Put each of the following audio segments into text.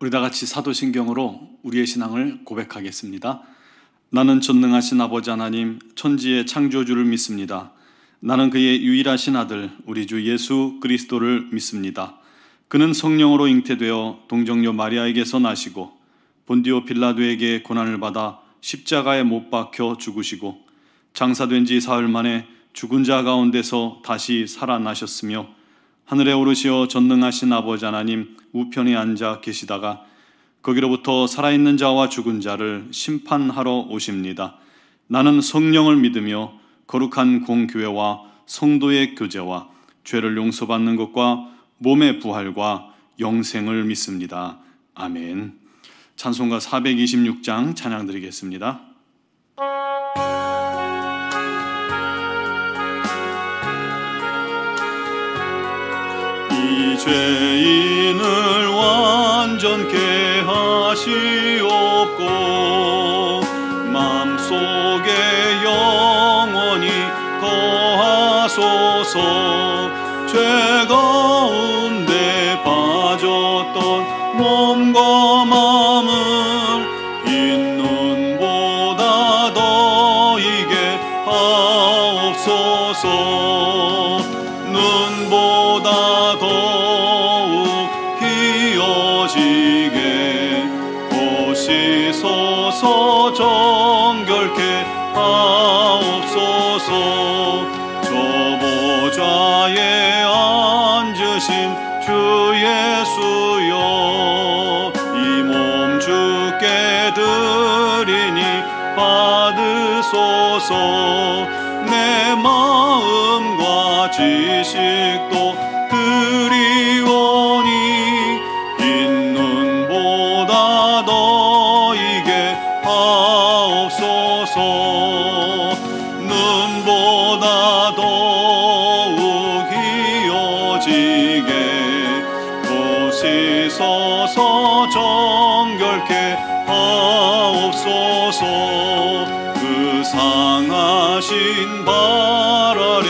우리 다 같이 사도신경으로 우리의 신앙을 고백하겠습니다. 나는 전능하신 아버지 하나님, 천지의 창조주를 믿습니다. 나는 그의 유일하신 아들, 우리 주 예수 그리스도를 믿습니다. 그는 성령으로 잉태되어 동정녀 마리아에게서 나시고 본디오 빌라도에게 고난을 받아 십자가에 못 박혀 죽으시고 장사된 지 사흘 만에 죽은 자 가운데서 다시 살아나셨으며 하늘에 오르시어 전능하신 아버지 하나님 우편에 앉아 계시다가 거기로부터 살아있는 자와 죽은 자를 심판하러 오십니다. 나는 성령을 믿으며 거룩한 공교회와 성도의 교제와 죄를 용서받는 것과 몸의 부활과 영생을 믿습니다. 아멘. 찬송가 426장 찬양 드리겠습니다. 이 죄인을 완전케 하시옵고 마음속에 영원히 거하소서. 죄 가운데 빠졌던 몸과 마음을 흰 눈보다 더 이게 하옵소서. 눈보다 더욱 희어지게 보시소서. 정결케 하옵소서. 저 보좌에 앉으신 주 예수여, 이 몸 주께 드리니 받으소서. 내 마음과 지식도 드리오니 흰 눈보다 더 이게 하옵소서. 눈보다 더욱 희어지게 보시소서. 정결케 하옵소서. 그 상하신 발 아래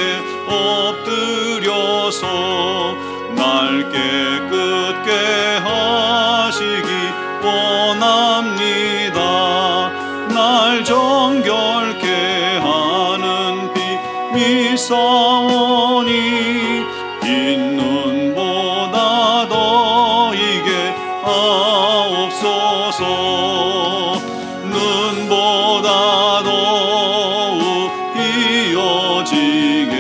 엎드려서 날 깨끗게 하시기 원합니다. 날 정결케 하는 피 믿사오니 흰 눈보다 더 이게 하옵소서. 눈보다 더욱 희어지게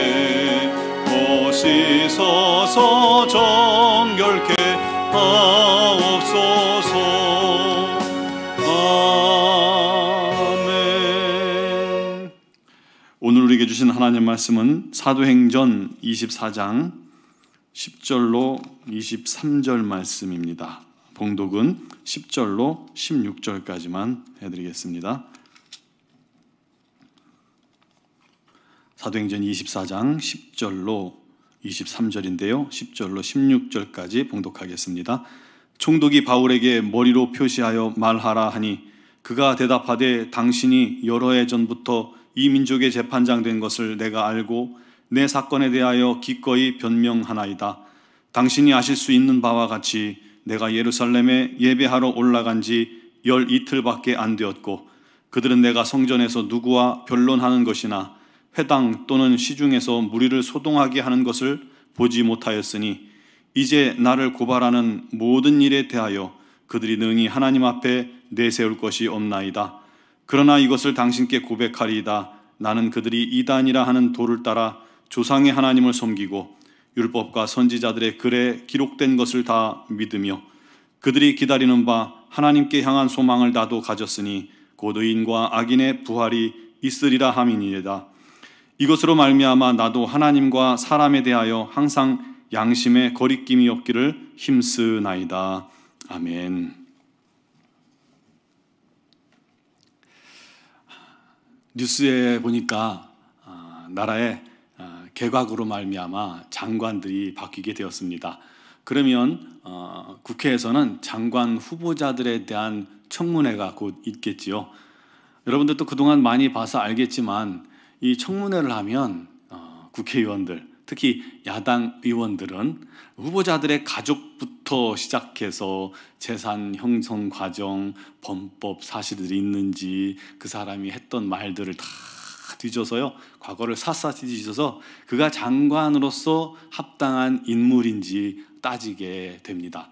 보시소서. 정결케 하옵소서. 아멘. 오늘 우리에게 주신 하나님 말씀은 사도행전 24장 10절로 23절 말씀입니다. 봉독은 10절로 16절까지만 해드리겠습니다. 사도행전 24장 10절로 23절인데요. 10절로 16절까지 봉독하겠습니다. 총독이 바울에게 머리로 표시하여 말하라 하니 그가 대답하되 당신이 여러 해 전부터 이 민족의 재판장 된 것을 내가 알고 내 사건에 대하여 기꺼이 변명하나이다. 당신이 아실 수 있는 바와 같이 내가 예루살렘에 예배하러 올라간 지 열 이틀밖에 안 되었고 그들은 내가 성전에서 누구와 변론하는 것이나 회당 또는 시중에서 무리를 소동하게 하는 것을 보지 못하였으니 이제 나를 고발하는 모든 일에 대하여 그들이 능히 하나님 앞에 내세울 것이 없나이다. 그러나 이것을 당신께 고백하리이다. 나는 그들이 이단이라 하는 도를 따라 조상의 하나님을 섬기고 율법과 선지자들의 글에 기록된 것을 다 믿으며 그들이 기다리는 바 하나님께 향한 소망을 나도 가졌으니 곧 의인과 악인의 부활이 있으리라 함이니이다. 이것으로 말미암아 나도 하나님과 사람에 대하여 항상 양심에 거리낌이 없기를 힘쓰나이다. 아멘. 뉴스에 보니까 나라의 개각으로 말미암아 장관들이 바뀌게 되었습니다. 그러면 국회에서는 장관 후보자들에 대한 청문회가 곧 있겠지요. 여러분들도 그동안 많이 봐서 알겠지만 이 청문회를 하면 국회의원들, 특히 야당 의원들은 후보자들의 가족부터 시작해서 재산 형성 과정, 범법 사실들이 있는지 그 사람이 했던 말들을 다 뒤져서요, 과거를 샅샅이 뒤져서 그가 장관으로서 합당한 인물인지 따지게 됩니다.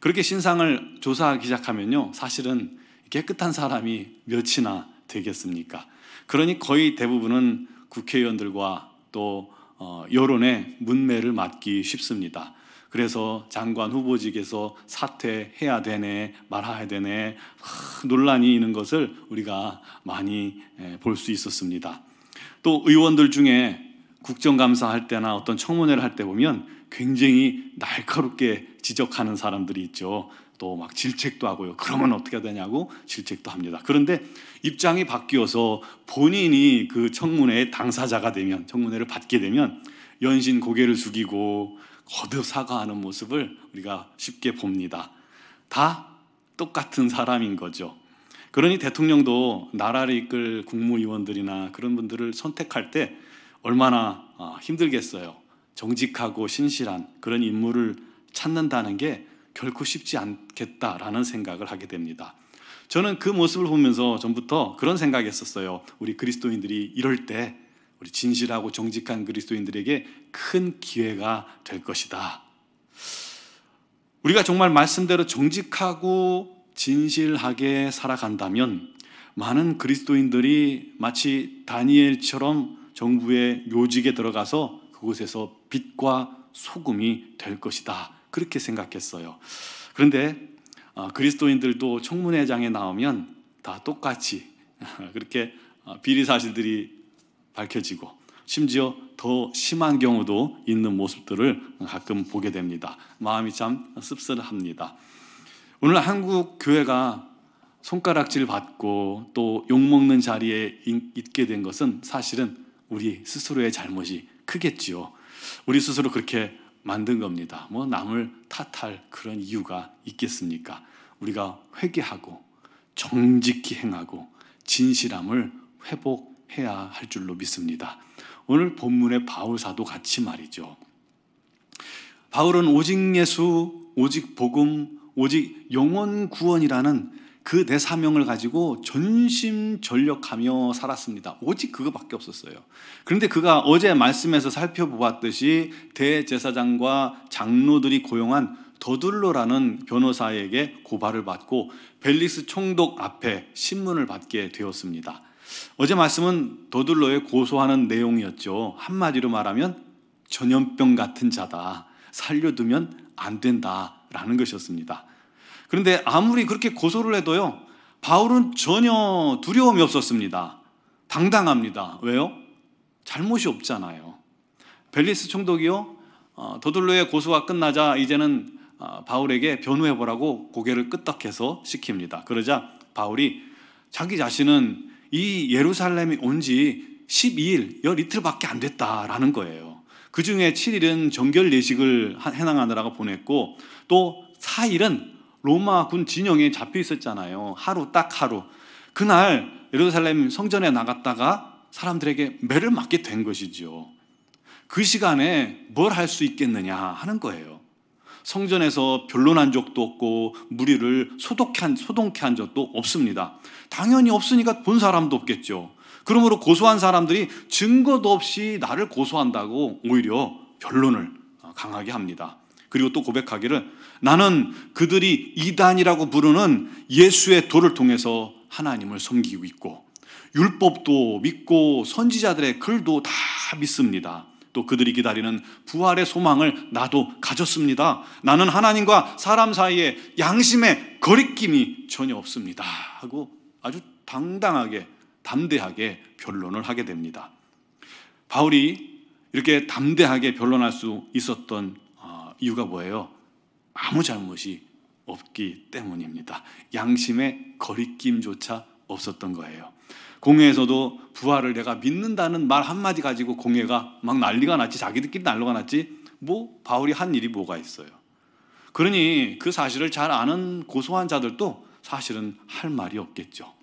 그렇게 신상을 조사하기 시작하면요, 사실은 깨끗한 사람이 몇이나 되겠습니까? 그러니 거의 대부분은 국회의원들과 또 여론의 문매를 맞기 쉽습니다. 그래서 장관 후보직에서 사퇴해야 되네, 말아야 되네, 논란이 있는 것을 우리가 많이 볼 수 있었습니다. 또 의원들 중에 국정감사할 때나 어떤 청문회를 할 때 보면 굉장히 날카롭게 지적하는 사람들이 있죠. 또 막 질책도 하고요. 그러면 어떻게 되냐고 질책도 합니다. 그런데 입장이 바뀌어서 본인이 그 청문회의 당사자가 되면, 청문회를 받게 되면 연신 고개를 숙이고 거듭 사과하는 모습을 우리가 쉽게 봅니다. 다 똑같은 사람인 거죠. 그러니 대통령도 나라를 이끌 국무위원들이나 그런 분들을 선택할 때 얼마나 힘들겠어요. 정직하고 신실한 그런 인물을 찾는다는 게 결코 쉽지 않겠다라는 생각을 하게 됩니다. 저는 그 모습을 보면서 전부터 그런 생각했었어요. 우리 그리스도인들이 이럴 때 우리 진실하고 정직한 그리스도인들에게 큰 기회가 될 것이다. 우리가 정말 말씀대로 정직하고 진실하게 살아간다면 많은 그리스도인들이 마치 다니엘처럼 정부의 요직에 들어가서 그곳에서 빛과 소금이 될 것이다. 그렇게 생각했어요. 그런데 그리스도인들도 청문회장에 나오면 다 똑같이 그렇게 비리 사실들이 밝혀지고 심지어 더 심한 경우도 있는 모습들을 가끔 보게 됩니다. 마음이 참 씁쓸합니다. 오늘 한국 교회가 손가락질 받고 또 욕먹는 자리에 있게 된 것은 사실은 우리 스스로의 잘못이 크겠지요. 우리 스스로 그렇게 만든 겁니다. 뭐 남을 탓할 그런 이유가 있겠습니까? 우리가 회개하고 정직히 행하고 진실함을 회복해야 할 줄로 믿습니다. 오늘 본문의 바울 사도 같이 말이죠. 바울은 오직 예수, 오직 복음, 오직 영혼 구원이라는 그 내 사명을 가지고 전심전력하며 살았습니다. 오직 그거밖에 없었어요. 그런데 그가 어제 말씀에서 살펴보았듯이 대제사장과 장로들이 고용한 더둘로라는 변호사에게 고발을 받고 벨리스 총독 앞에 신문을 받게 되었습니다. 어제 말씀은 더둘로에 고소하는 내용이었죠. 한마디로 말하면 전염병 같은 자다, 살려두면 안 된다라는 것이었습니다. 그런데 아무리 그렇게 고소를 해도요, 바울은 전혀 두려움이 없었습니다. 당당합니다. 왜요? 잘못이 없잖아요. 벨리스 총독이요, 더둘로의 고소가 끝나자 이제는 바울에게 변호해보라고 고개를 끄덕해서 시킵니다. 그러자 바울이 자기 자신은 이 예루살렘에 온 지 12일, 열 이틀밖에 안 됐다라는 거예요. 그 중에 7일은 정결 예식을 해나가느라고 보냈고 또 4일은 로마 군 진영에 잡혀 있었잖아요. 하루, 딱 하루. 그날 예루살렘 성전에 나갔다가 사람들에게 매를 맞게 된 것이죠. 그 시간에 뭘 할 수 있겠느냐 하는 거예요. 성전에서 변론한 적도 없고 무리를 소동케 한 적도 없습니다. 당연히 없으니까 본 사람도 없겠죠. 그러므로 고소한 사람들이 증거도 없이 나를 고소한다고 오히려 변론을 강하게 합니다. 그리고 또 고백하기를, 나는 그들이 이단이라고 부르는 예수의 도를 통해서 하나님을 섬기고 있고 율법도 믿고 선지자들의 글도 다 믿습니다. 또 그들이 기다리는 부활의 소망을 나도 가졌습니다. 나는 하나님과 사람 사이에 양심의 거리낌이 전혀 없습니다 하고 아주 당당하게 담대하게 변론을 하게 됩니다. 바울이 이렇게 담대하게 변론할 수 있었던 이유가 뭐예요? 아무 잘못이 없기 때문입니다. 양심의 거리낌조차 없었던 거예요. 공회에서도 부활을 내가 믿는다는 말 한마디 가지고 공회가 막 난리가 났지, 자기들끼리 난리가 났지, 뭐 바울이 한 일이 뭐가 있어요. 그러니 그 사실을 잘 아는 고소한 자들도 사실은 할 말이 없겠죠.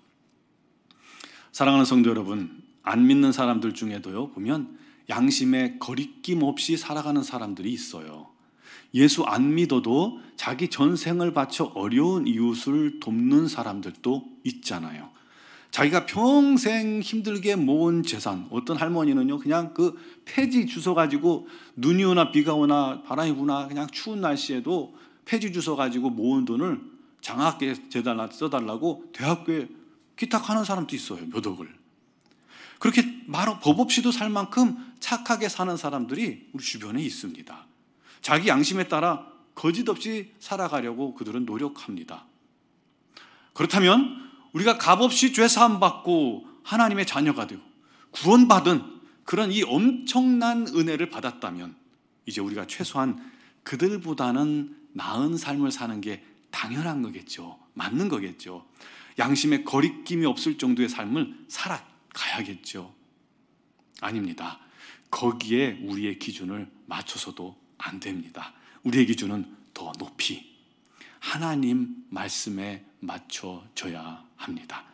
사랑하는 성도 여러분, 안 믿는 사람들 중에도요 보면 양심에 거리낌 없이 살아가는 사람들이 있어요. 예수 안 믿어도 자기 전생을 바쳐 어려운 이웃을 돕는 사람들도 있잖아요. 자기가 평생 힘들게 모은 재산, 어떤 할머니는요 그냥 그 폐지 주워 가지고 눈이 오나 비가 오나 바람이 부나 그냥 추운 날씨에도 폐지 주워 가지고 모은 돈을 장학금에 써달라고 대학교에 기탁하는 사람도 있어요. 몇 억을. 그렇게 법 없이도 살 만큼 착하게 사는 사람들이 우리 주변에 있습니다. 자기 양심에 따라 거짓 없이 살아가려고 그들은 노력합니다. 그렇다면 우리가 값없이 죄사함 받고 하나님의 자녀가 되고 구원받은 그런 이 엄청난 은혜를 받았다면 이제 우리가 최소한 그들보다는 나은 삶을 사는 게 당연한 거겠죠. 맞는 거겠죠. 양심에 거리낌이 없을 정도의 삶을 살아가야겠죠. 아닙니다. 거기에 우리의 기준을 맞춰서도 안 됩니다. 우리의 기준은 더 높이 하나님 말씀에 맞춰져야 합니다.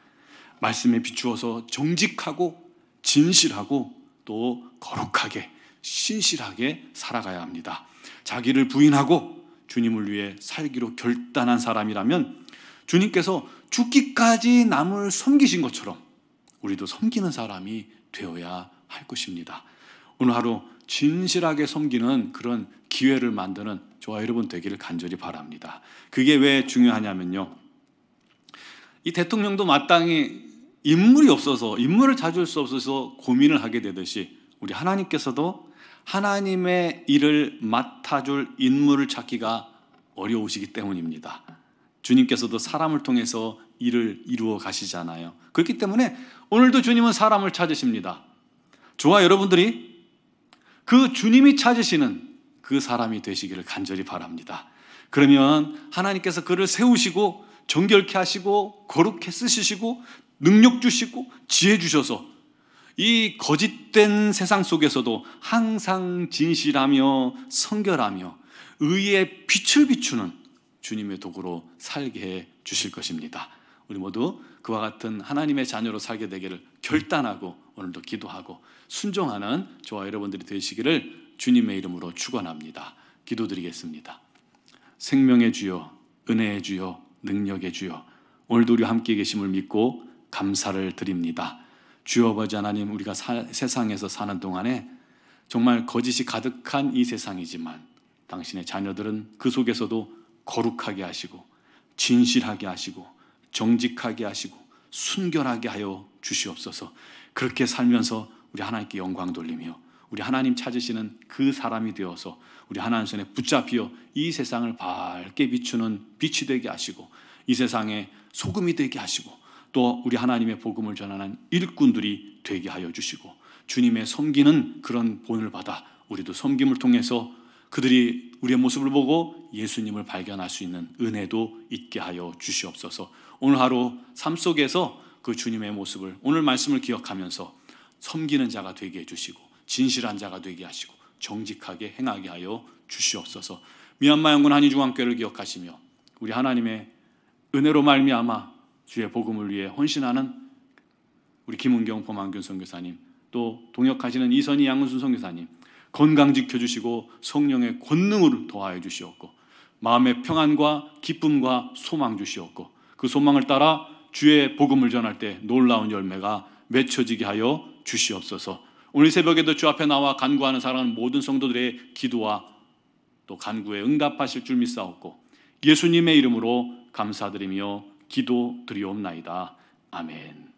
말씀에 비추어서 정직하고 진실하고 또 거룩하게 신실하게 살아가야 합니다. 자기를 부인하고 주님을 위해 살기로 결단한 사람이라면 주님께서 죽기까지 남을 섬기신 것처럼 우리도 섬기는 사람이 되어야 할 것입니다. 오늘 하루 진실하게 섬기는 그런 기회를 만드는 저와 여러분 되기를 간절히 바랍니다. 그게 왜 중요하냐면요, 이 대통령도 마땅히 인물을 찾을 수 없어서 고민을 하게 되듯이 우리 하나님께서도 하나님의 일을 맡아줄 인물을 찾기가 어려우시기 때문입니다. 주님께서도 사람을 통해서 일을 이루어 가시잖아요. 그렇기 때문에 오늘도 주님은 사람을 찾으십니다. 저와 여러분들이 그 주님이 찾으시는 그 사람이 되시기를 간절히 바랍니다. 그러면 하나님께서 그를 세우시고 정결케 하시고 거룩해 쓰시고 능력 주시고 지혜 주셔서 이 거짓된 세상 속에서도 항상 진실하며 성결하며 의의 빛을 비추는 주님의 도구로 살게 해 주실 것입니다. 우리 모두 그와 같은 하나님의 자녀로 살게 되기를 결단하고 오늘도 기도하고 순종하는 저와 여러분들이 되시기를 주님의 이름으로 축원합니다. 기도드리겠습니다. 생명의 주여, 은혜의 주여, 능력의 주여, 오늘도 우리와 함께 계심을 믿고 감사를 드립니다. 주여 아버지 하나님, 우리가 세상에서 사는 동안에 정말 거짓이 가득한 이 세상이지만 당신의 자녀들은 그 속에서도 거룩하게 하시고 진실하게 하시고 정직하게 하시고 순결하게 하여 주시옵소서. 그렇게 살면서 우리 하나님께 영광 돌리며 우리 하나님 찾으시는 그 사람이 되어서 우리 하나님 손에 붙잡혀 이 세상을 밝게 비추는 빛이 되게 하시고 이 세상에 소금이 되게 하시고 또 우리 하나님의 복음을 전하는 일꾼들이 되게 하여 주시고 주님의 섬기는 그런 본을 받아 우리도 섬김을 통해서 그들이 우리의 모습을 보고 예수님을 발견할 수 있는 은혜도 있게 하여 주시옵소서. 오늘 하루 삶 속에서 그 주님의 모습을, 오늘 말씀을 기억하면서 섬기는 자가 되게 해주시고 진실한 자가 되게 하시고 정직하게 행하게 하여 주시옵소서. 미얀마 영군 한인중앙교회를 기억하시며 우리 하나님의 은혜로 말미암아 주의 복음을 위해 헌신하는 우리 김은경 범한균 선교사님, 또 동역하시는 이선희 양은순 선교사님 건강 지켜주시고 성령의 권능을 더하여 주시옵고 마음의 평안과 기쁨과 소망 주시옵고 그 소망을 따라 주의 복음을 전할 때 놀라운 열매가 맺혀지게 하여 주시옵소서. 오늘 새벽에도 주 앞에 나와 간구하는 사랑하는 모든 성도들의 기도와 또 간구에 응답하실 줄 믿사옵고 예수님의 이름으로 감사드리며 기도드리옵나이다. 아멘.